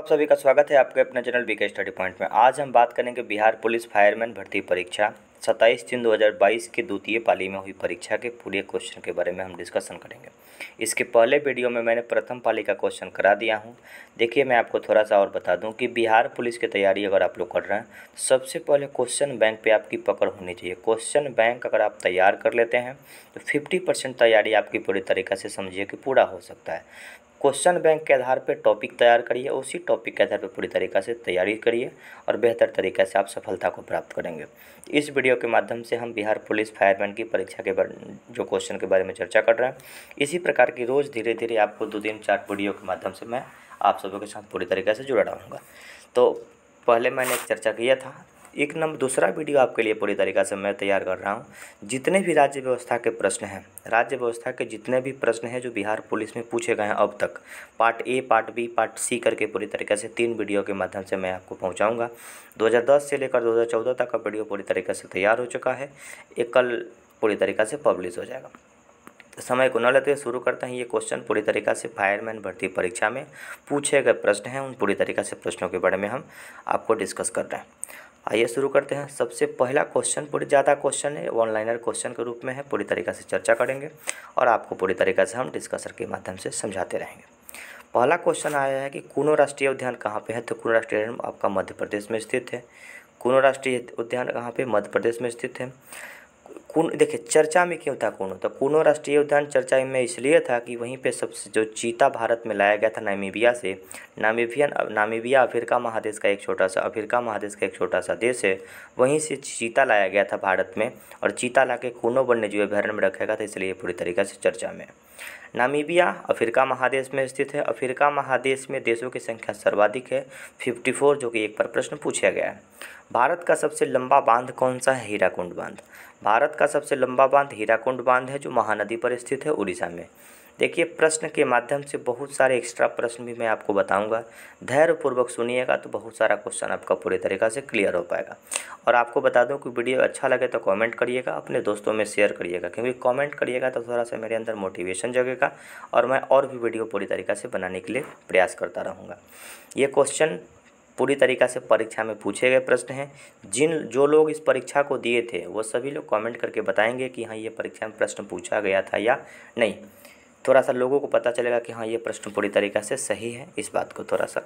आप सभी का स्वागत है आपके अपने चैनल बीके स्टडी पॉइंट में। आज हम बात करेंगे बिहार पुलिस फायरमैन भर्ती परीक्षा 27 जून 2022 की द्वितीय पाली में हुई परीक्षा के पूरे क्वेश्चन के बारे में हम डिस्कशन करेंगे। इसके पहले वीडियो में मैंने प्रथम पाली का क्वेश्चन करा दिया हूं। देखिए, मैं आपको थोड़ा सा और बता दूं कि बिहार पुलिस की तैयारी अगर आप लोग कर रहे हैं, सबसे पहले क्वेश्चन बैंक पे आपकी पकड़ होनी चाहिए। क्वेश्चन बैंक अगर आप तैयार कर लेते हैं तो 50% तैयारी आपकी पूरी तरीक़ा से समझिए कि पूरा हो सकता है। क्वेश्चन बैंक के आधार पर टॉपिक तैयार करिए, उसी टॉपिक के आधार पर पूरी तरीक़ा से तैयारी करिए और बेहतर तरीक़े से आप सफलता को प्राप्त करेंगे। इस वीडियो के माध्यम से हम बिहार पुलिस फायरमैन की परीक्षा के बारे जो क्वेश्चन के बारे में चर्चा कर रहे हैं, इसी प्रकार की रोज़ धीरे धीरे आपको 2-3-4 वीडियो के माध्यम से मैं आप सभी के साथ पूरी तरीके से जुड़ा रहूँगा। तो पहले मैंने एक चर्चा किया था, एक नंबर दूसरा वीडियो आपके लिए पूरी तरीक़ा से मैं तैयार कर रहा हूँ। जितने भी राज्य व्यवस्था के प्रश्न हैं, राज्य व्यवस्था के जितने भी प्रश्न हैं जो बिहार पुलिस में पूछे गए हैं अब तक, part A, part B, part C करके पूरी तरीक़े से 3 वीडियो के माध्यम से मैं आपको पहुँचाऊँगा। 2010 से लेकर 2014 तक का वीडियो पूरी तरीक़े से तैयार हो चुका है। एक कल पूरी तरीक़ा से पब्लिश हो जाएगा। समय को न लेते हुए शुरू करते हैं। ये क्वेश्चन पूरी तरीक़ा से फायरमैन भर्ती परीक्षा में पूछे गए प्रश्न हैं, उन पूरी तरीक़ा से प्रश्नों के बारे में हम आपको डिस्कस कर रहे हैं। आइए शुरू करते हैं। सबसे पहला क्वेश्चन पूरी ज़्यादा क्वेश्चन है, ऑनलाइनर क्वेश्चन के रूप में है, पूरी तरीक़ा से चर्चा करेंगे और आपको पूरी तरीक़ा से हम डिस्कशन के माध्यम से समझाते रहेंगे। पहला क्वेश्चन आया है कि कूनो राष्ट्रीय उद्यान कहाँ पे है, तो कूनो राष्ट्रीय उद्यान आपका मध्य प्रदेश में स्थित है। कूनो राष्ट्रीय उद्यान कहाँ पे, मध्य प्रदेश में स्थित है। देखिए, चर्चा में क्यों था कूनो, तो कूनो राष्ट्रीय उद्यान चर्चा में इसलिए था कि वहीं पे सबसे जो चीता भारत में लाया गया था नामीबिया से। नामीबिया अफ्रीका महादेश का एक छोटा सा देश है, वहीं से चीता लाया गया था भारत में और चीता ला के कूनो वन्यजीव अभयारण्य में रखा गया था, इसलिए पूरी तरीक़ा से चर्चा में। नामीबिया अफ्रीका महादेश में स्थित है। अफ्रीका महादेश में देशों की संख्या सर्वाधिक है 54, जो कि एक पर प्रश्न पूछा गया है। भारत का सबसे लंबा बांध कौन सा है, हीराकुंड बांध। भारत का सबसे लंबा बांध हीराकुंड बांध है, जो महानदी पर स्थित है उड़ीसा में। देखिए, प्रश्न के माध्यम से बहुत सारे एक्स्ट्रा प्रश्न भी मैं आपको बताऊंगा। धैर्यपूर्वक सुनिएगा तो बहुत सारा क्वेश्चन आपका पूरी तरीक़ा से क्लियर हो पाएगा। और आपको बता दूं कि वीडियो अच्छा लगे तो कमेंट करिएगा, अपने दोस्तों में शेयर करिएगा, क्योंकि कमेंट करिएगा तो थोड़ा सा मेरे अंदर मोटिवेशन जगेगा और मैं और भी वीडियो पूरी तरीक़ा से बनाने के लिए प्रयास करता रहूँगा। ये क्वेश्चन पूरी तरीक़ा से परीक्षा में पूछे गए प्रश्न हैं। जो लोग इस परीक्षा को दिए थे वो सभी लोग कमेंट करके बताएंगे कि हाँ, ये परीक्षा में प्रश्न पूछा गया था या नहीं। थोड़ा सा लोगों को पता चलेगा कि हाँ, ये प्रश्न पूरी तरीक़ा से सही है, इस बात को थोड़ा सा।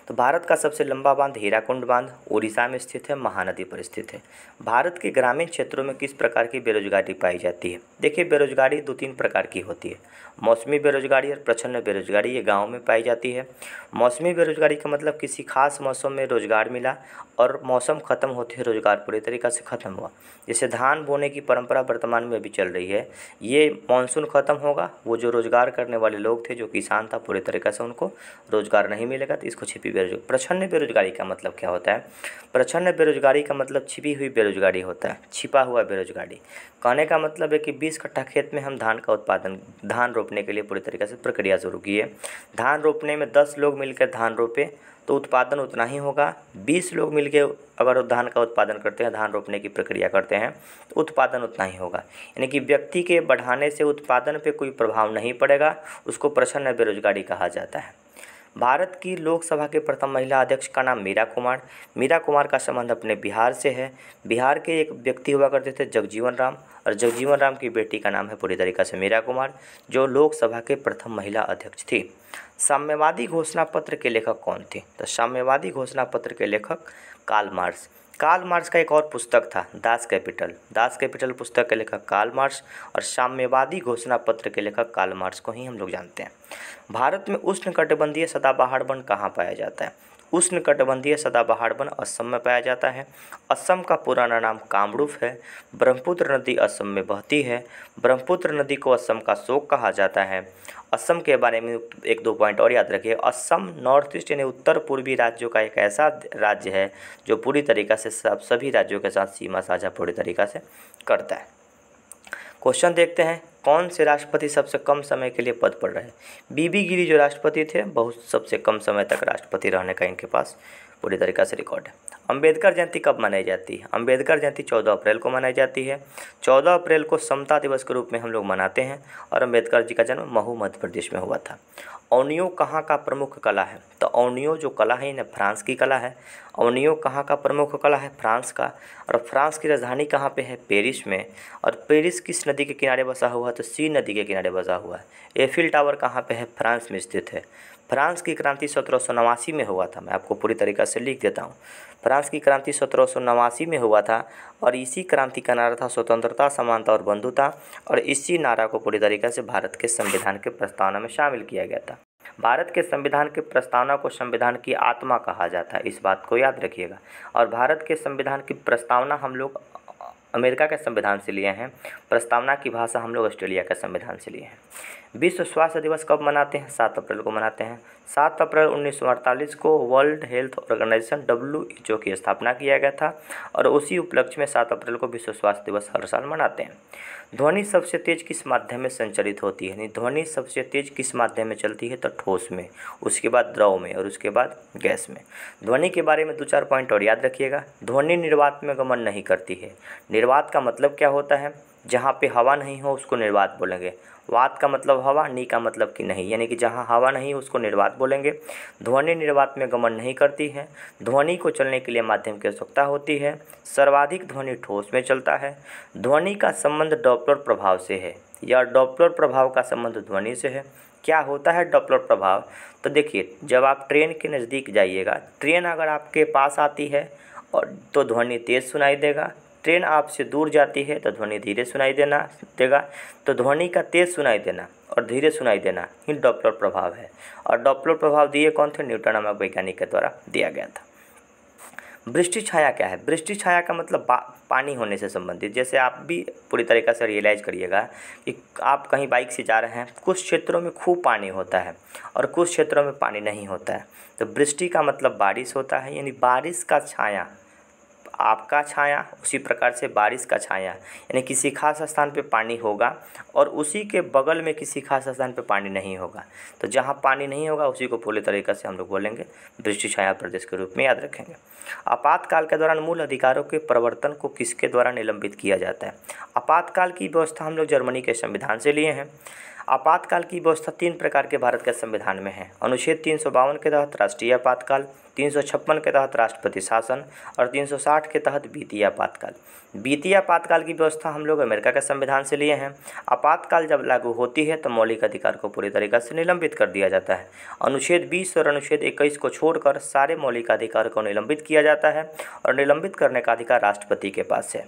तो भारत का सबसे लंबा बांध हीराकुंड बांध उड़ीसा में स्थित है, महानदी पर स्थित है। भारत के ग्रामीण क्षेत्रों में किस प्रकार की बेरोजगारी पाई जाती है। देखिए, बेरोजगारी 2-3 प्रकार की होती है, मौसमी बेरोजगारी और प्रच्छन्न बेरोजगारी। ये गाँव में पाई जाती है। मौसमी बेरोजगारी का मतलब किसी खास मौसम में रोजगार मिला और मौसम ख़त्म होते ही रोजगार पूरी तरीक़ा से ख़त्म हुआ। जैसे धान बोने की परंपरा वर्तमान में भी चल रही है, ये मानसून ख़त्म होगा, वो जो रोजगार करने वाले लोग थे, जो किसान था, पूरी तरीक़ा से उनको रोजगार नहीं मिलेगा, तो इसको छिपी बेरोजगारी। प्रच्छन्न बेरोजगारी का मतलब क्या होता है, प्रच्छन्न बेरोजगारी का मतलब छिपी हुई बेरोजगारी होता है, छिपा हुआ बेरोजगारी। कहने का मतलब है कि 20 कट्ठा खेत में हम धान रोपने के लिए पूरी तरीके से प्रक्रिया शुरू की है। धान रोपने में 10 लोग मिलकर धान रोपे तो उत्पादन उतना ही होगा। 20 लोग मिलकर अगर धान का उत्पादन करते हैं, धान रोपने की प्रक्रिया करते हैं, तो उत्पादन उतना ही होगा। यानी कि व्यक्ति के बढ़ाने से उत्पादन पे कोई प्रभाव नहीं पड़ेगा, उसको प्रच्छन्न बेरोजगारी कहा जाता है। भारत की लोकसभा के प्रथम महिला अध्यक्ष का नाम मीरा कुमार। मीरा कुमार का संबंध अपने बिहार से है। बिहार के एक व्यक्ति हुआ करते थे जगजीवन राम, और जगजीवन राम की बेटी का नाम है पूरी तरीक़ा से मीरा कुमार, जो लोकसभा के प्रथम महिला अध्यक्ष थी। साम्यवादी घोषणा पत्र के लेखक कौन थे, तो साम्यवादी घोषणा पत्र के लेखक कार्ल मार्क्स। कार्ल मार्क्स का एक और पुस्तक था दास कैपिटल पुस्तक के लेखक कार्ल मार्क्स, और साम्यवादी घोषणा पत्र के लेखक कार्ल मार्क्स को ही हम लोग जानते हैं। भारत में उष्णकटिबंधीय सदाबहार वन कहाँ पाया जाता है। उष्णकटिबंधीय सदाबहार वन असम में पाया जाता है। असम का पुराना नाम कामरूप है। ब्रह्मपुत्र नदी असम में बहती है। ब्रह्मपुत्र नदी को असम का शोक कहा जाता है। असम के बारे में 1-2 पॉइंट और याद रखिए। असम नॉर्थ ईस्ट यानी उत्तर पूर्वी राज्यों का एक ऐसा राज्य है जो पूरी तरीक़ा से सभी राज्यों के साथ सीमा साझा पूरी तरीक़ा से करता है। क्वेश्चन देखते हैं। कौन से राष्ट्रपति सबसे कम समय के लिए पद पर रहे? बीबी गिरी जो राष्ट्रपति थे, बहुत सबसे कम समय तक राष्ट्रपति रहने का इनके पास पूरी तरीक़ा से रिकॉर्ड है। अंबेडकर जयंती कब मनाई जाती है? अंबेडकर जयंती 14 अप्रैल को मनाई जाती है। 14 अप्रैल को समता दिवस के रूप में हम लोग मनाते हैं और अंबेडकर जी का जन्म महू मध्य प्रदेश में हुआ था। अवनियों कहाँ का प्रमुख कला है? तो अवनियों जो कला है इन्हें फ्रांस की कला है। अवनियों कहाँ का प्रमुख कला है? फ्रांस का। और फ्रांस की राजधानी कहाँ पे है? पेरिस में। और पेरिस किस नदी के किनारे बसा हुआ है? तो सी नदी के किनारे बसा हुआ है। एफिल टावर कहाँ पे है? फ्रांस में स्थित है। फ्रांस की क्रांति 1789 में हुआ था। मैं आपको पूरी तरीक़ा से लिख देता हूँ। फ्रांस की क्रांति 1789 में हुआ था और इसी क्रांति का नारा था स्वतंत्रता, समानता और बंधुता। और इसी नारा को पूरी तरीक़े से भारत के संविधान के प्रस्तावना में शामिल किया गया था। भारत के संविधान की प्रस्तावना को संविधान की आत्मा कहा जाता है, इस बात को याद रखिएगा। और भारत के संविधान की प्रस्तावना हम लोग अमेरिका के संविधान से लिए हैं, प्रस्तावना की भाषा हम लोग ऑस्ट्रेलिया के संविधान से लिए हैं। विश्व स्वास्थ्य दिवस कब मनाते हैं? 7 अप्रैल को मनाते हैं। 7 अप्रैल 1948 को वर्ल्ड हेल्थ ऑर्गेनाइजेशन WHO की स्थापना किया गया था और उसी उपलक्ष्य में 7 अप्रैल को विश्व स्वास्थ्य दिवस हर साल मनाते हैं। ध्वनि सबसे तेज किस माध्यम में संचरित होती है? ध्वनि सबसे तेज किस माध्यम में चलती है? तो ठोस में, उसके बाद द्रव में और उसके बाद गैस में। ध्वनि के बारे में 2-4 पॉइंट और याद रखिएगा। ध्वनि निर्वात में गमन नहीं करती है। निर्वात का मतलब क्या होता है? जहाँ पे हवा नहीं हो उसको निर्वात बोलेंगे। वात का मतलब हवा, नी का मतलब कि नहीं, यानी कि जहाँ हवा नहीं उसको निर्वात बोलेंगे। ध्वनि निर्वात में गमन नहीं करती है। ध्वनि को चलने के लिए माध्यम की आवश्यकता होती है। सर्वाधिक ध्वनि ठोस में चलता है। ध्वनि का संबंध डॉपलर प्रभाव से है या डॉपलर प्रभाव का संबंध ध्वनि से है। क्या होता है डॉपलर प्रभाव? तो देखिए, जब आप ट्रेन के नज़दीक जाइएगा, ट्रेन अगर आपके पास आती है और तो ध्वनि तेज़ सुनाई देगा। ट्रेन आपसे दूर जाती है तो ध्वनि धीरे सुनाई देगा। तो ध्वनि का तेज़ सुनाई देना और धीरे सुनाई देना ही डॉपलर प्रभाव है। और डॉपलर प्रभाव दिए कौन थे? न्यूटन नामक वैज्ञानिक के द्वारा दिया गया था। वृष्टि छाया क्या है? वृष्टि छाया का मतलब पानी होने से संबंधित। जैसे आप भी पूरी तरीक़ा से रियलाइज़ करिएगा कि आप कहीं बाइक से जा रहे हैं, कुछ क्षेत्रों में खूब पानी होता है और कुछ क्षेत्रों में पानी नहीं होता है। तो वृष्टि का मतलब बारिश होता है, यानी बारिश का छाया, आपका छाया, उसी प्रकार से बारिश का छाया, यानी किसी खास स्थान पे पानी होगा और उसी के बगल में किसी खास स्थान पे पानी नहीं होगा। तो जहाँ पानी नहीं होगा उसी को पूरी तरीक़े से हम लोग बोलेंगे वृष्टि छाया प्रदेश के रूप में याद रखेंगे। आपातकाल के दौरान मूल अधिकारों के प्रवर्तन को किसके द्वारा निलंबित किया जाता है? आपातकाल की व्यवस्था हम लोग जर्मनी के संविधान से लिए हैं। आपातकाल की व्यवस्था 3 प्रकार के भारत के संविधान में है। अनुच्छेद 352 के तहत राष्ट्रीय आपातकाल, 356 के तहत राष्ट्रपति शासन और 360 के तहत वित्तीय आपातकाल। वित्तीय आपातकाल की व्यवस्था हम लोग अमेरिका के संविधान से लिए हैं। आपातकाल जब लागू होती है तो मौलिक अधिकार को पूरी तरीक़ा से निलंबित कर दिया जाता है। अनुच्छेद 20 और अनुच्छेद 21 को छोड़कर सारे मौलिक अधिकार को निलंबित किया जाता है और निलंबित करने का अधिकार राष्ट्रपति के पास है।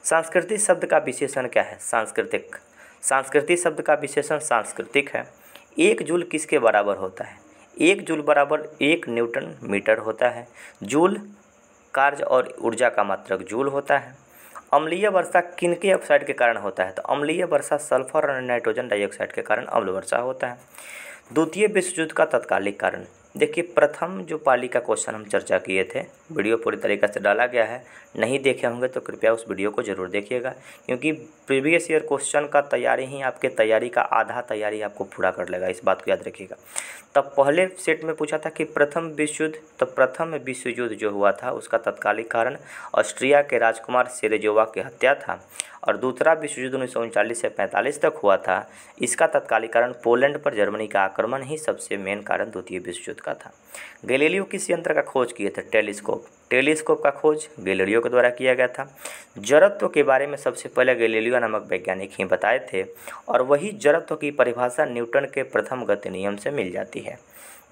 सांस्कृतिक शब्द का विशेषण क्या है? सांस्कृतिक। सांस्कृतिक शब्द का विशेषण सांस्कृतिक है। 1 जूल किसके बराबर होता है? 1 जूल बराबर 1 न्यूटन मीटर होता है। जूल कार्य और ऊर्जा का मात्रक जूल होता है। अम्लीय वर्षा किनके ऑक्साइड के कारण होता है? तो अम्लीय वर्षा सल्फर और नाइट्रोजन डाइऑक्साइड के कारण अम्ल वर्षा होता है। द्वितीय विश्व युद्ध का तत्कालिक कारण। देखिए, प्रथम जो पाली का क्वेश्चन हम चर्चा किए थे, वीडियो पूरी तरीक़े से डाला गया है, नहीं देखे होंगे तो कृपया उस वीडियो को ज़रूर देखिएगा, क्योंकि प्रीवियस ईयर क्वेश्चन का तैयारी ही आपके तैयारी का आधा तैयारी आपको पूरा कर लेगा, इस बात को याद रखिएगा। तब पहले सेट में पूछा था कि प्रथम विश्व युद्ध, तो प्रथम विश्व युद्ध जो हुआ था उसका तत्कालिक कारण ऑस्ट्रिया के राजकुमार सेरेजोवा की हत्या था और दूसरा विश्व युद्ध 1939 से 45 तक हुआ था। इसका तत्कालिक कारण पोलैंड पर जर्मनी का आक्रमण ही सबसे मेन कारण द्वितीय विश्व युद्ध का था। गैलीलियो किस यंत्र का खोज किए थे? टेलीस्कोप। टेलीस्कोप का खोज गैलीलियो के द्वारा किया गया था। जड़त्व के बारे में सबसे पहले गैलीलियो नामक वैज्ञानिक ही बताए थे और वही जड़त्व की परिभाषा न्यूटन के प्रथम गति नियम से मिल जाती है।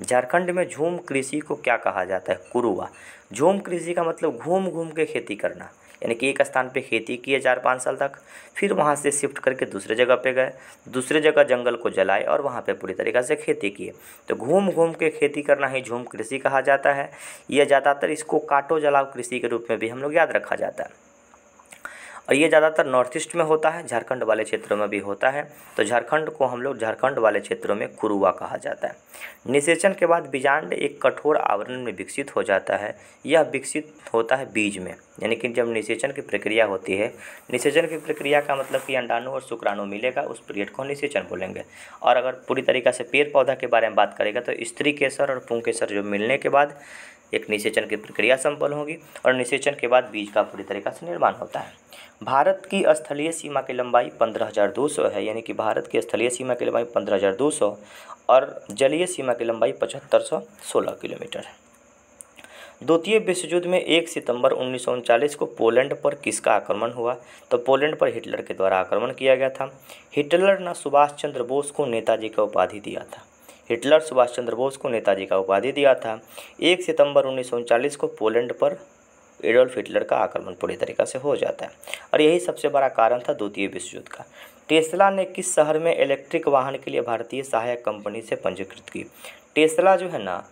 झारखंड में झूम कृषि को क्या कहा जाता है? कुरुआ। झूम कृषि का मतलब घूम घूम के खेती करना, यानी कि एक स्थान पे खेती किए 4-5 साल तक, फिर वहाँ से शिफ्ट करके दूसरे जगह पे गए, दूसरे जगह जंगल को जलाए और वहाँ पे पूरी तरीक़ा से खेती किए। तो घूम घूम के खेती करना ही झूम कृषि कहा जाता है। यह ज़्यादातर इसको काटो जलाओ कृषि के रूप में भी हम लोग याद रखा जाता है। और ये ज़्यादातर नॉर्थ ईस्ट में होता है, झारखंड वाले क्षेत्रों में भी होता है। तो झारखंड को हम लोग झारखंड वाले क्षेत्रों में कुरुआ कहा जाता है। निषेचन के बाद बीजांड एक कठोर आवरण में विकसित हो जाता है। यह विकसित होता है बीज में, यानी कि जब निषेचन की प्रक्रिया होती है, निषेचन की प्रक्रिया का मतलब कि अंडाणु और शुक्राणु मिलेगा, उस पीरियड को निषेचन बोलेंगे। और अगर पूरी तरीक़ा से पेड़ पौधा के बारे में बात करेगा तो स्त्री केसर और पुंकेसर जो मिलने के बाद एक निषेचन की प्रक्रिया संपन्न होगी और निषेचन के बाद बीज का पूरी तरीक़ा से निर्माण होता है। भारत की स्थलीय सीमा की लंबाई 15,200 है, यानी कि भारत की स्थलीय सीमा की लंबाई 15,200 और जलीय सीमा की लंबाई 7516 किलोमीटर है। द्वितीय विश्व युद्ध में 1 सितंबर 1939 को पोलैंड पर किसका आक्रमण हुआ? तो पोलैंड पर हिटलर के द्वारा आक्रमण किया गया था। हिटलर ने सुभाष चंद्र बोस को नेताजी का उपाधि दिया था। हिटलर सुभाष चंद्र बोस को नेताजी का उपाधि दिया था। 1 सितंबर 1939 को पोलैंड पर एडोल्फ हिटलर का आक्रमण पूरी तरीक़ा से हो जाता है और यही सबसे बड़ा कारण था द्वितीय विश्व युद्ध का। टेस्ला ने किस शहर में इलेक्ट्रिक वाहन के लिए भारतीय सहायक कंपनी से पंजीकृत की? टेस्ला जो है ना,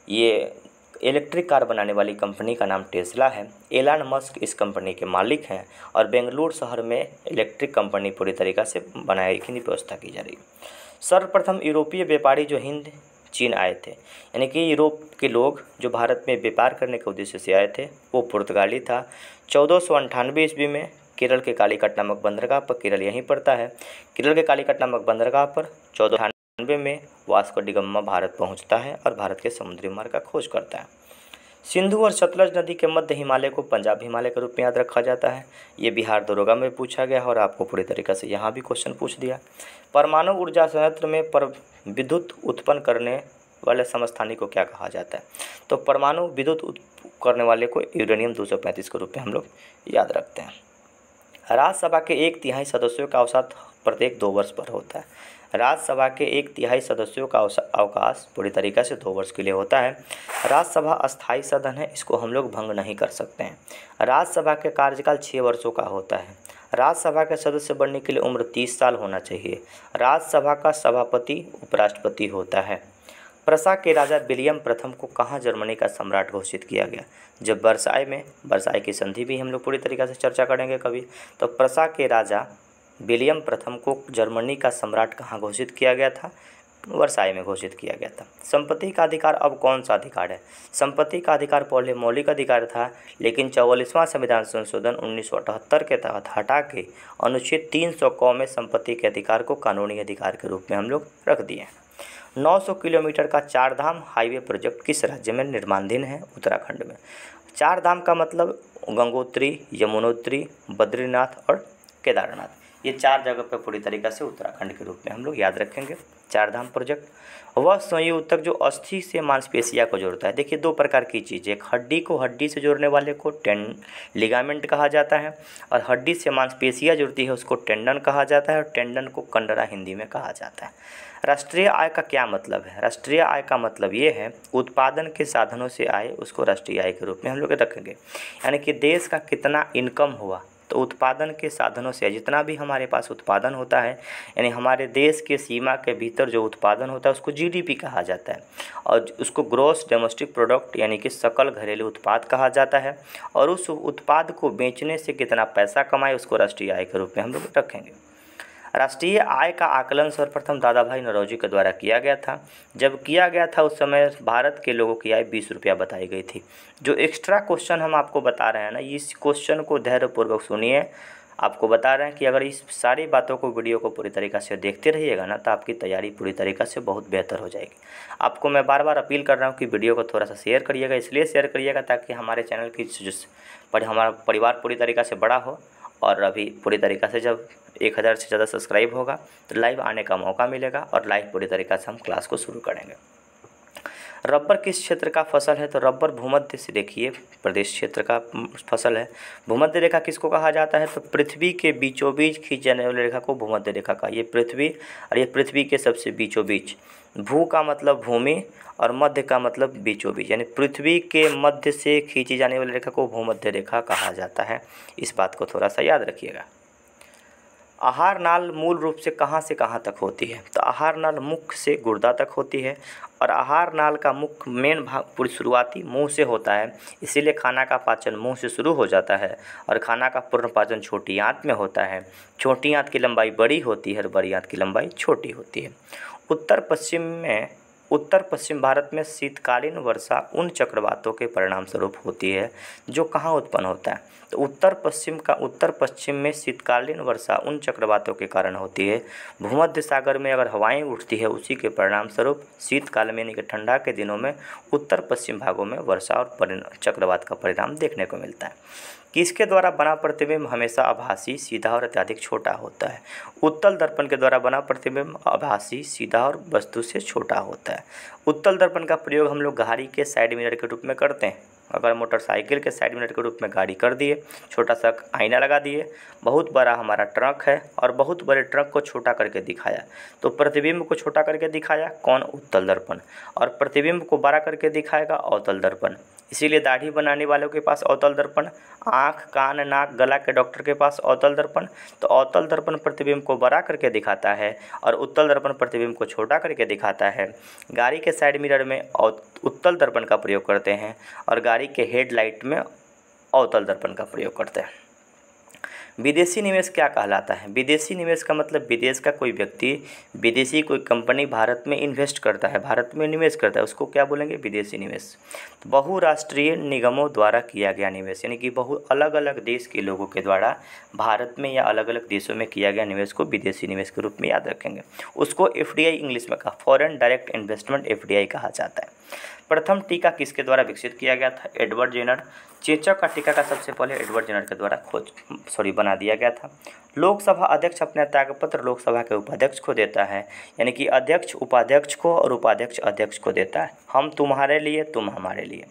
ये इलेक्ट्रिक कार बनाने वाली कंपनी का नाम टेस्ला है। एलन मस्क इस कंपनी के मालिक हैं और बेंगलुरु शहर में इलेक्ट्रिक कंपनी पूरी तरीक़ा से बनाने की व्यवस्था की जा रही है। सर्वप्रथम यूरोपीय व्यापारी जो हिंद चीन आए थे, यानी कि यूरोप के लोग जो भारत में व्यापार करने के उद्देश्य से आए थे, वो पुर्तगाली था। 1498 ईस्वी में केरल के कालीकट नामक बंदरगाह पर, केरल यहीं पड़ता है, केरल के कालीकट नामक बंदरगाह पर 1498 में वास्को डी गामा भारत पहुंचता है और भारत के समुद्री मार्ग का खोज करता है। सिंधु और सतलज नदी के मध्य हिमालय को पंजाब हिमालय के रूप में याद रखा जाता है। ये बिहार दरोगा में पूछा गया और आपको पूरी तरीक़े से यहाँ भी क्वेश्चन पूछ दिया। परमाणु ऊर्जा संयंत्र में विद्युत उत्पन्न करने वाले समस्थानिक को क्या कहा जाता है? तो परमाणु विद्युत करने वाले को यूरेनियम 235 के रूप में हम लोग याद रखते हैं। राज्यसभा के 1/3 सदस्यों का अवकाश प्रत्येक 2 वर्ष पर होता है। राज्यसभा के 1/3 सदस्यों का अवकाश पूरी तरीक़े से 2 वर्ष के लिए होता है। राज्यसभा अस्थायी सदन है, इसको हम लोग भंग नहीं कर सकते हैं। राज्यसभा के कार्यकाल 6 वर्षों का होता है। राज्यसभा के सदस्य बनने के लिए उम्र 30 साल होना चाहिए। राज्यसभा का सभापति उपराष्ट्रपति होता है। प्रसा के राजा विलियम प्रथम को कहाँ जर्मनी का सम्राट घोषित किया गया? जब वर्साई की संधि भी हम लोग पूरी तरीक़े से चर्चा करेंगे कभी। तो प्रसा के राजा विलियम प्रथम को जर्मनी का सम्राट कहाँ घोषित किया गया था? वर्साई में घोषित किया गया था। संपत्ति का अधिकार अब कौन सा अधिकार है? संपत्ति का अधिकार पहले मौलिक अधिकार था, लेकिन 44वां संविधान संशोधन 1978 के तहत हटा के अनुच्छेद 300 क में संपत्ति के अधिकार को कानूनी अधिकार के रूप में हम लोग रख दिए। 900 किलोमीटर का 4 धाम हाईवे प्रोजेक्ट किस राज्य में निर्माणाधीन है? उत्तराखंड में। 4 धाम का मतलब गंगोत्री, यमुनोत्री, बद्रीनाथ और केदारनाथ, ये 4 जगह पर पूरी तरीक़ा से उत्तराखंड के रूप में हम लोग याद रखेंगे। 4 धाम प्रोजेक्ट। वह संयुतक जो अस्थि से मांसपेशिया को जोड़ता है। देखिए 2 प्रकार की चीज़, एक हड्डी को हड्डी से जोड़ने वाले को लिगामेंट कहा जाता है और हड्डी से मांसपेशिया जुड़ती है उसको टेंडन कहा जाता है और टेंडन को कंडरा हिंदी में कहा जाता है। राष्ट्रीय आय का क्या मतलब है? राष्ट्रीय आय का मतलब ये है उत्पादन के साधनों से आय, उसको राष्ट्रीय आय के रूप में हम लोग रखेंगे। यानी कि देश का कितना इनकम हुआ, तो उत्पादन के साधनों से जितना भी हमारे पास उत्पादन होता है, यानी हमारे देश के सीमा के भीतर जो उत्पादन होता है उसको जीडीपी कहा जाता है और उसको ग्रॉस डोमेस्टिक प्रोडक्ट यानी कि सकल घरेलू उत्पाद कहा जाता है। और उस उत्पाद को बेचने से कितना पैसा कमाए उसको राष्ट्रीय आय के रूप में हम लोग रखेंगे। राष्ट्रीय आय का आकलन सर्वप्रथम दादा भाई नौरोजी के द्वारा किया गया था। जब किया गया था उस समय भारत के लोगों की आय 20 रुपया बताई गई थी। जो एक्स्ट्रा क्वेश्चन हम आपको बता रहे हैं ना, इस क्वेश्चन को धैर्यपूर्वक सुनिए। आपको बता रहे हैं कि अगर इस सारी बातों को, वीडियो को पूरी तरीक़ा से देखते रहिएगा ना, तो आपकी तैयारी पूरी तरीक़ा से बहुत बेहतर हो जाएगी। आपको मैं बार बार अपील कर रहा हूँ कि वीडियो को थोड़ा सा शेयर करिएगा, इसलिए शेयर करिएगा ताकि हमारे चैनल की हमारा परिवार पूरी तरीक़ा से बड़ा हो। और अभी पूरी तरीक़ा से जब 1000 से ज़्यादा सब्सक्राइब होगा तो लाइव आने का मौका मिलेगा और लाइव पूरी तरीक़ा से हम क्लास को शुरू करेंगे। रबर किस क्षेत्र का फसल है? तो रबर भूमध्य से देखिए प्रदेश क्षेत्र का फसल है। भूमध्य रेखा किसको कहा जाता है? तो पृथ्वी के बीचों बीच खींची जाने वाली रेखा को भूमध्य रेखा का, ये पृथ्वी और ये पृथ्वी के सबसे बीचों बीच। भू का मतलब भूमि और मध्य का मतलब बीचों बीच, यानी पृथ्वी के मध्य से खींची जाने वाली रेखा को भूमध्य रेखा कहा जाता है। इस बात को थोड़ा सा याद रखिएगा। आहार नाल मूल रूप से कहाँ तक होती है? तो आहार नाल मुख से गुर्दा तक होती है और आहार नाल का मुख्य मेन भाग पूरी शुरुआती मुंह से होता है। इसीलिए खाना का पाचन मुंह से शुरू हो जाता है और खाना का पूर्ण पाचन छोटी आंत में होता है। छोटी आंत की लंबाई बड़ी होती है और बड़ी आंत की लंबाई छोटी होती है। उत्तर पश्चिम भारत में शीतकालीन वर्षा उन चक्रवातों के परिणाम स्वरूप होती है जो कहाँ उत्पन्न होता है? तो उत्तर पश्चिम में शीतकालीन वर्षा उन चक्रवातों के कारण होती है। भूमध्य सागर में अगर हवाएं उठती है उसी के परिणाम स्वरूप शीतकाल में यानी कि ठंडा के दिनों में उत्तर पश्चिम भागों में वर्षा और चक्रवात का परिणाम देखने को मिलता है। किसके द्वारा बना प्रतिबिंब हमेशा आभासी, सीधा और अत्यधिक छोटा होता है? उत्तल दर्पण के द्वारा बना प्रतिबिंब आभासी, सीधा और वस्तु से छोटा होता है। उत्तल दर्पण का प्रयोग हम लोग गाड़ी के साइड मिरर के रूप में करते हैं। अगर मोटरसाइकिल के साइड मिरर के रूप में गाड़ी कर दिए, छोटा सा आईना लगा दिए, बहुत बड़ा हमारा ट्रक है और बहुत बड़े ट्रक को छोटा करके दिखाया, तो प्रतिबिंब को छोटा करके दिखाया कौन? उत्तल दर्पण। और प्रतिबिंब को बड़ा करके दिखाएगा अवतल दर्पण। इसीलिए दाढ़ी बनाने वालों के पास अवतल दर्पण, आँख, कान, नाक, गला के डॉक्टर के पास अवतल दर्पण। तो अवतल दर्पण प्रतिबिंब को बड़ा करके दिखाता है और उत्तल दर्पण प्रतिबिंब को छोटा करके दिखाता है। गाड़ी के साइड मिरर में उत्तल दर्पण का प्रयोग करते हैं और गाड़ी के हेडलाइट में अवतल दर्पण का प्रयोग करते हैं। विदेशी निवेश क्या कहलाता है? विदेशी निवेश का मतलब विदेश का कोई व्यक्ति, विदेशी कोई कंपनी भारत में इन्वेस्ट करता है, भारत में निवेश करता है, उसको क्या बोलेंगे? विदेशी निवेश। बहुराष्ट्रीय निगमों द्वारा किया गया निवेश यानी कि अलग अलग देश के लोगों के द्वारा भारत में या अलग अलग देशों में किया गया निवेश को विदेशी निवेश के रूप में याद रखेंगे। उसको FDI इंग्लिश में कहा, फॉरेन डायरेक्ट इन्वेस्टमेंट FDI कहा जाता है। प्रथम टीका किसके द्वारा विकसित किया गया था? Edward Jenner. चेचक का टीका का सबसे पहले एडवर्ड जेनर के द्वारा बना दिया गया था। लोकसभा अध्यक्ष अपने त्यागपत्र लोकसभा के उपाध्यक्ष को देता है, यानी कि अध्यक्ष उपाध्यक्ष को और उपाध्यक्ष अध्यक्ष को देता है। हम तुम्हारे लिए, तुम हमारे लिए।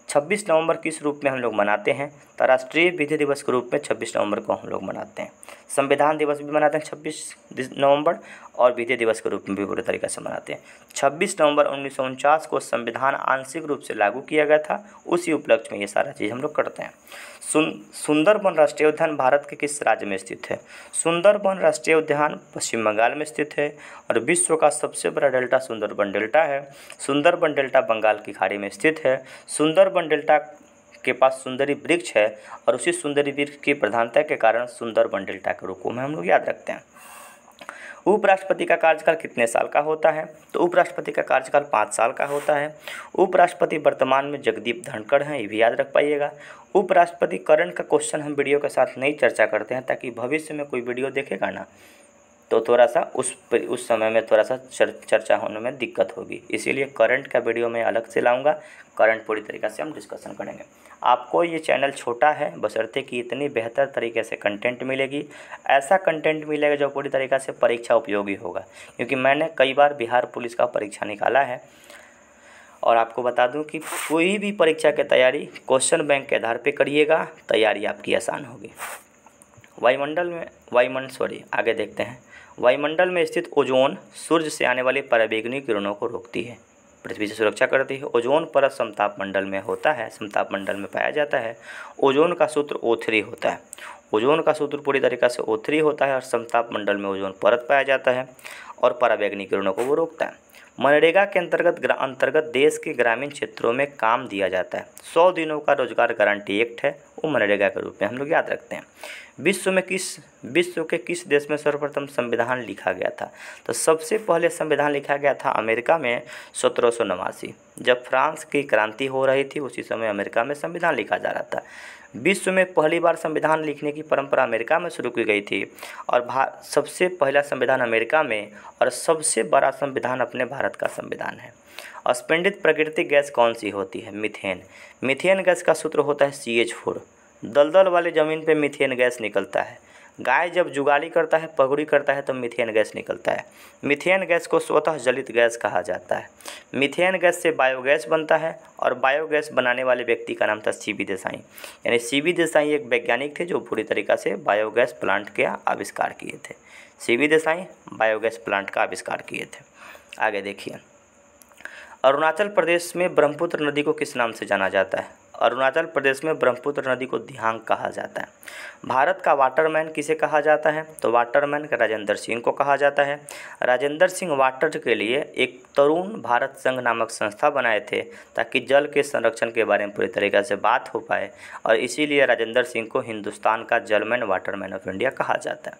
26 नवंबर किस रूप में हम लोग मनाते हैं? तो राष्ट्रीय विधि दिवस के रूप में 26 नवंबर को हम लोग मनाते हैं। संविधान दिवस भी मनाते हैं 26 नवंबर और विधि दिवस के रूप में भी पूरे तरीके से मनाते हैं। 26 नवंबर 1949 को संविधान आंशिक रूप से लागू किया गया था, उसी उपलक्ष्य में ये सारा चीज़ हम लोग करते हैं। सुंदरबन राष्ट्रीय उद्यान भारत के किस राज्य में स्थित है? सुंदरबन राष्ट्रीय उद्यान पश्चिम बंगाल में स्थित है और विश्व का सबसे बड़ा डेल्टा सुंदरबन डेल्टा है। सुंदरबन डेल्टा बंगाल की खाड़ी में स्थित है। सुंदरबन डेल्टा के पास सुंदरी वृक्ष है और उसी सुंदरी वृक्ष की प्रधानता के कारण सुंदरबन डेल्टा के रूप में हम लोग याद रखते हैं। उपराष्ट्रपति का कार्यकाल कितने साल का होता है? तो उपराष्ट्रपति का कार्यकाल 5 साल का होता है। उपराष्ट्रपति वर्तमान में जगदीप धनखड़ हैं, ये भी याद रख पाइएगा। उपराष्ट्रपति करंट का क्वेश्चन हम वीडियो के साथ नहीं चर्चा करते हैं ताकि भविष्य में कोई वीडियो देखेगा ना तो थोड़ा सा उस समय में थोड़ा सा चर्चा होने में दिक्कत होगी, इसीलिए करंट का वीडियो मैं अलग से लाऊंगा। करंट पूरी तरीके से हम डिस्कशन करेंगे। आपको ये चैनल छोटा है बशर्ते कि इतनी बेहतर तरीके से कंटेंट मिलेगी, ऐसा कंटेंट मिलेगा जो पूरी तरीके से परीक्षा उपयोगी होगा, क्योंकि मैंने कई बार बिहार पुलिस का परीक्षा निकाला है और आपको बता दूं कि कोई भी परीक्षा की तैयारी क्वेश्चन बैंक के आधार पर करिएगा, तैयारी आपकी आसान होगी। आगे देखते हैं। वायुमंडल में स्थित ओजोन सूर्य से आने वाली पराबैंगनी किरणों को रोकती है, पृथ्वी से सुरक्षा करती है। ओजोन परत समताप मंडल में होता है, समताप मंडल में पाया जाता है। ओजोन का सूत्र O3 होता है। ओजोन का सूत्र पूरी तरीके से O3 होता है और समताप मंडल में ओजोन परत पाया जाता है और पराबैंगनी किरणों को वो रोकता है। मनरेगा के अंतर्गत देश के ग्रामीण क्षेत्रों में काम दिया जाता है। 100 दिनों का रोजगार गारंटी एक्ट है, वो मनरेगा के रूप में हम लोग याद रखते हैं। विश्व के किस देश में सर्वप्रथम संविधान लिखा गया था? तो सबसे पहले संविधान लिखा गया था अमेरिका में 1789। जब फ्रांस की क्रांति हो रही थी उसी समय अमेरिका में संविधान लिखा जा रहा था। विश्व में पहली बार संविधान लिखने की परंपरा अमेरिका में शुरू की गई थी और सबसे पहला संविधान अमेरिका में और सबसे बड़ा संविधान अपने भारत का संविधान है। अस्पंदित प्राकृतिक गैस कौन सी होती है? मीथेन। मीथेन गैस का सूत्र होता है CH4। दलदल वाले ज़मीन पे मीथेन गैस निकलता है। गाय जब जुगाली करता है, पगड़ी करता है तो मीथेन गैस निकलता है। मीथेन गैस को स्वतः जलित गैस कहा जाता है। मीथेन गैस से बायोगैस बनता है और बायोगैस बनाने वाले व्यक्ति का नाम था CB देसाई। यानी CB देसाई एक वैज्ञानिक थे जो पूरी तरीक़ा से बायोगैस प्लांट के आविष्कार किए थे। CB देसाई बायोगैस प्लांट का आविष्कार किए थे। आगे देखिए, अरुणाचल प्रदेश में ब्रह्मपुत्र नदी को किस नाम से जाना जाता है? अरुणाचल प्रदेश में ब्रह्मपुत्र नदी को दिहांग कहा जाता है। भारत का वाटरमैन किसे कहा जाता है? तो वाटरमैन का राजेंद्र सिंह को कहा जाता है। राजेंद्र सिंह वाटर के लिए एक तरुण भारत संघ नामक संस्था बनाए थे ताकि जल के संरक्षण के बारे में पूरी तरीके से बात हो पाए, और इसीलिए राजेंद्र सिंह को हिंदुस्तान का जलमैन वाटरमैन ऑफ इंडिया कहा जाता है।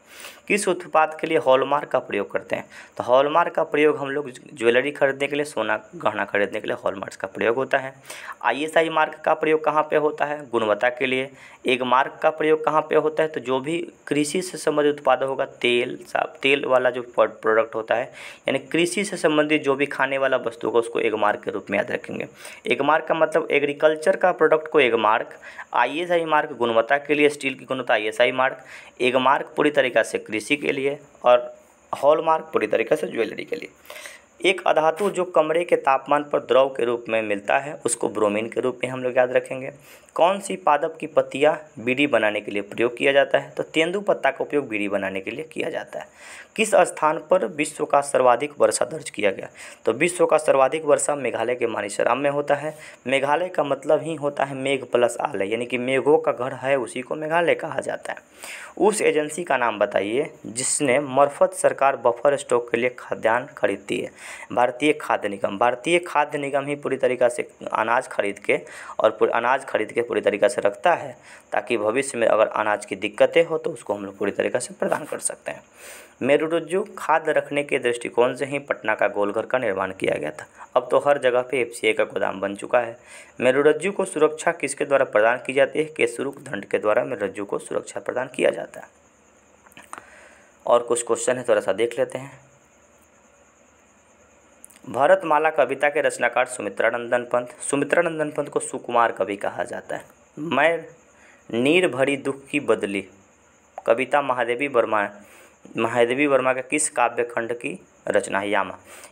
किस उत्पाद के लिए हॉलमार्क का प्रयोग करते हैं? तो हॉलमार्क का प्रयोग हम लोग ज्वेलरी खरीदने के लिए, सोना गहना खरीदने के लिए हॉलमार्क का प्रयोग होता है। ISI मार्क का प्रयोग कहाँ पे होता है? गुणवत्ता के लिए। एग मार्क का प्रयोग कहाँ पे होता है? तो जो भी कृषि से संबंधित उत्पाद होगा, तेल वाला जो प्रोडक्ट होता है, यानी कृषि से संबंधित जो भी खाने वाला वस्तु होगा उसको एग मार्क के रूप में याद रखेंगे। एग मार्क का मतलब एग्रीकल्चर का प्रोडक्ट को एग मार्क, ISI मार्क गुणवत्ता के लिए, स्टील की गुणवत्ता ISI मार्क, एग मार्क पूरी तरीक़ा से कृषि के लिए, और हॉल मार्क पूरी तरीक़े से ज्वेलरी के लिए। एक अधातु जो कमरे के तापमान पर द्रव के रूप में मिलता है उसको ब्रोमीन के रूप में हम लोग याद रखेंगे। कौन सी पादप की पत्तियां बीड़ी बनाने के लिए प्रयोग किया जाता है? तो तेंदुपत्ता का उपयोग बीड़ी बनाने के लिए किया जाता है। किस स्थान पर विश्व का सर्वाधिक वर्षा दर्ज किया गया? तो विश्व का सर्वाधिक वर्षा मेघालय के मानिसराम में होता है। मेघालय का मतलब ही होता है मेघ प्लस आलय, यानी कि मेघों का घर है, उसी को मेघालय कहा जाता है। उस एजेंसी का नाम बताइए जिसने मार्फत सरकार बफर स्टॉक के लिए खाद्यान्न खरीदती है? भारतीय खाद्य निगम। भारतीय खाद्य निगम ही पूरी तरीक़ा से अनाज खरीद के पूरी तरीक़ा से रखता है ताकि भविष्य में अगर अनाज की दिक्कतें हो तो उसको हम लोग पूरी तरीक़ा से प्रदान कर सकते हैं। मेरुरज्जु खाद्य रखने के दृष्टिकोण से ही पटना का गोलघर का निर्माण किया गया था। अब तो हर जगह पे FCI का गोदाम बन चुका है। मेरुरज्जु को सुरक्षा किसके द्वारा प्रदान की जाती है? केसुरुक दंड के द्वारा मेरुरज्जु को सुरक्षा प्रदान किया जाता है। और कुछ क्वेश्चन है, थोड़ा सा देख लेते हैं। भरतमाला कविता के रचनाकार सुमित्रानंदन पंत। सुमित्रानंदन पंत को सुकुमार कवि कहा जाता है। मैं नीर भरी दुख की बदली कविता महादेवी वर्मा का किस काव्य खंड की रचना है?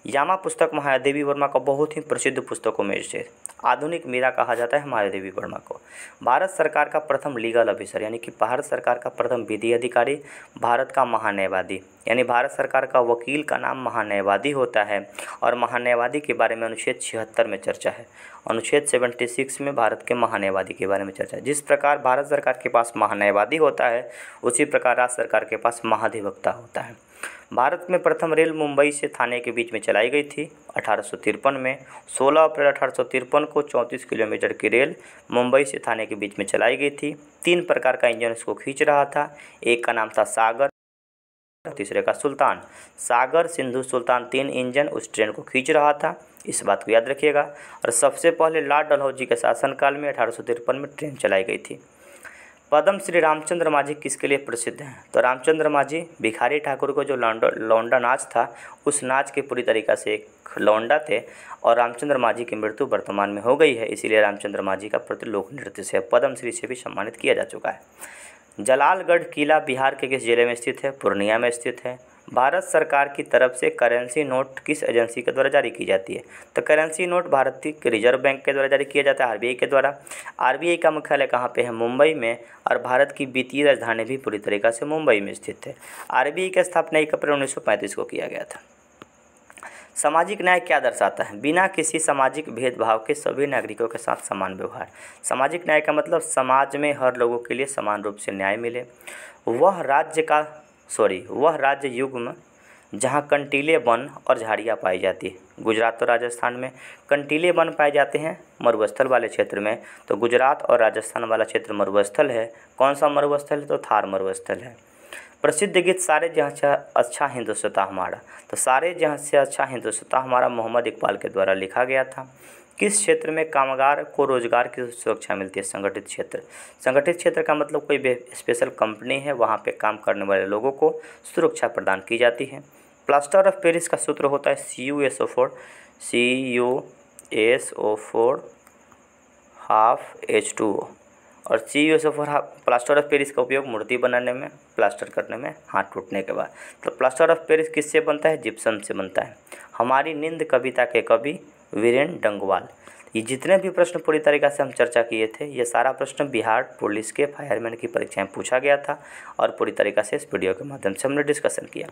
यामा पुस्तक महादेवी वर्मा का बहुत ही प्रसिद्ध पुस्तकों में से आधुनिक मीरा कहा जाता है महादेवी वर्मा को। भारत सरकार का प्रथम लीगल ऑफिसर, यानी कि भारत सरकार का प्रथम विधि अधिकारी, भारत का महान्यायवादी, यानी भारत सरकार का वकील का नाम महान्यायवादी होता है। और महान्यायवादी के बारे में अनुच्छेद 76 में चर्चा है। अनुच्छेद 76 में भारत के महान्यायवादी के बारे में चर्चा है। जिस प्रकार भारत सरकार के पास महान्यायवादी होता है उसी प्रकार राज्य सरकार के पास महाधिवक्ता होता है। भारत में प्रथम रेल मुंबई से थाने के बीच में चलाई गई थी 1853 में। 16 अप्रैल 1853 को 34 किलोमीटर की रेल मुंबई से थाने के बीच में चलाई गई थी। 3 प्रकार का इंजन इसको खींच रहा था। एक का नाम था सागर, तीसरे का सुल्तान। सागर, सिंधु, सुल्तान 3 इंजन उस ट्रेन को खींच रहा था, इस बात को याद रखिएगा। और सबसे पहले लॉर्ड डलहौजी के शासनकाल में 1853 में ट्रेन चलाई गई थी। पद्म श्री रामचंद्र माझी किसके लिए प्रसिद्ध हैं? तो रामचंद्र माझी भिखारी ठाकुर को जो लौंडा नाच था उस नाच के पूरी तरीक़ा से एक लौंडा थे, और रामचंद्र माझी की मृत्यु वर्तमान में हो गई है, इसीलिए रामचंद्र माझी का प्रति लोक नृत्य से पद्म श्री से भी सम्मानित किया जा चुका है। जलालगढ़ किला बिहार के किस जिले में स्थित है? पूर्णिया में स्थित है। भारत सरकार की तरफ से करेंसी नोट किस एजेंसी के द्वारा जारी की जाती है? तो करेंसी नोट भारतीय रिजर्व बैंक के द्वारा जारी किया जाता है, RBI के द्वारा। RBI का मुख्यालय कहाँ पे है? मुंबई में। और भारत की वित्तीय राजधानी भी पूरी तरीक़ा से मुंबई में स्थित है। RBI की स्थापना 1 अप्रैल 1935 को किया गया था। सामाजिक न्याय क्या दर्शाता है? बिना किसी सामाजिक भेदभाव के सभी नागरिकों के साथ समान व्यवहार। सामाजिक न्याय का मतलब समाज में हर लोगों के लिए समान रूप से न्याय मिले। वह राज्य युग में जहाँ कंटीले वन और झाड़ियाँ पाई जाती है। गुजरात और राजस्थान में कंटीले वन पाए जाते हैं मरुस्थल वाले क्षेत्र में, तो गुजरात और राजस्थान वाला क्षेत्र मरुस्थल है। कौन सा मरुस्थल है? तो थार मरुस्थल है। प्रसिद्ध गीत सारे जहाँ से अच्छा हिंदुस्तान हमारा। तो सारे जहाँ से अच्छा हिंदुस्तान हमारा मोहम्मद इकबाल के द्वारा लिखा गया था। किस क्षेत्र में कामगार को रोजगार की सुरक्षा मिलती है? संगठित क्षेत्र। संगठित क्षेत्र का मतलब कोई स्पेशल कंपनी है, वहाँ पे काम करने वाले लोगों को सुरक्षा प्रदान की जाती है। प्लास्टर ऑफ पेरिस का सूत्र होता है CuSO4 हाफ H2O। और CuSO4 प्लास्टर ऑफ पेरिस का उपयोग मूर्ति बनाने में, प्लास्टर करने में हाथ टूटने के बाद। तो प्लास्टर ऑफ पेरिस किससे बनता है? जिप्सम से बनता है। हमारी नींद कविता के कवि वीरेन डंगवाल। ये जितने भी प्रश्न पूरी तरीक़ा से हम चर्चा किए थे, ये सारा प्रश्न बिहार पुलिस के फायरमैन की परीक्षा में पूछा गया था और पूरी तरीक़ा से इस वीडियो के माध्यम से हमने डिस्कशन किया।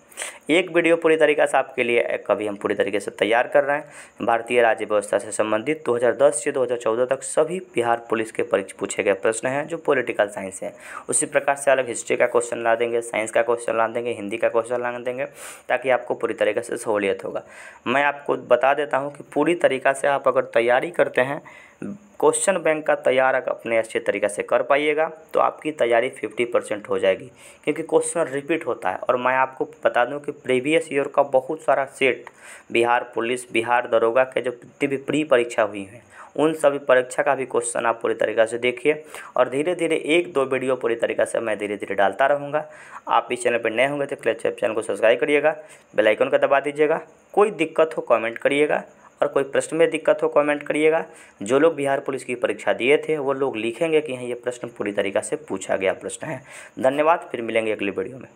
एक वीडियो पूरी तरीक़ा से आपके लिए कभी हम पूरी तरीके से तैयार कर रहे हैं। भारतीय राज्य व्यवस्था से संबंधित 2010 से 2014 तक सभी बिहार पुलिस के पूछे गए प्रश्न हैं जो पॉलिटिकल साइंस है। उसी प्रकार से अलग हिस्ट्री का क्वेश्चन ला देंगे, साइंस का क्वेश्चन ला देंगे, हिंदी का क्वेश्चन ला देंगे, ताकि आपको पूरी तरीके से सहूलियत होगा। मैं आपको बता देता हूँ कि पूरी तरीक़ा से आप अगर तैयारी करते हैं, क्वेश्चन बैंक का तैयार अपने अच्छे तरीक़े से कर पाइएगा तो आपकी तैयारी 50% हो जाएगी, क्योंकि क्वेश्चन रिपीट होता है। और मैं आपको बता दूं कि प्रीवियस ईयर का बहुत सारा सेट बिहार पुलिस, बिहार दरोगा के जो जितनी भी प्री परीक्षा हुई हैं, उन सभी परीक्षा का भी क्वेश्चन आप पूरी तरीक़ा से देखिए। और धीरे धीरे 1-2 वीडियो पूरी तरीक़ा से मैं धीरे धीरे डालता रहूँगा। आप इस चैनल पर नए होंगे तो चैनल को सब्सक्राइब करिएगा, बेल आइकन का दबा दीजिएगा। कोई दिक्कत हो कमेंट करिएगा, और कोई प्रश्न में दिक्कत हो कमेंट करिएगा। जो लोग बिहार पुलिस की परीक्षा दिए थे वो लोग लिखेंगे कि हाँ, ये प्रश्न पूरी तरीक़ा से पूछा गया प्रश्न है। धन्यवाद, फिर मिलेंगे अगली वीडियो में।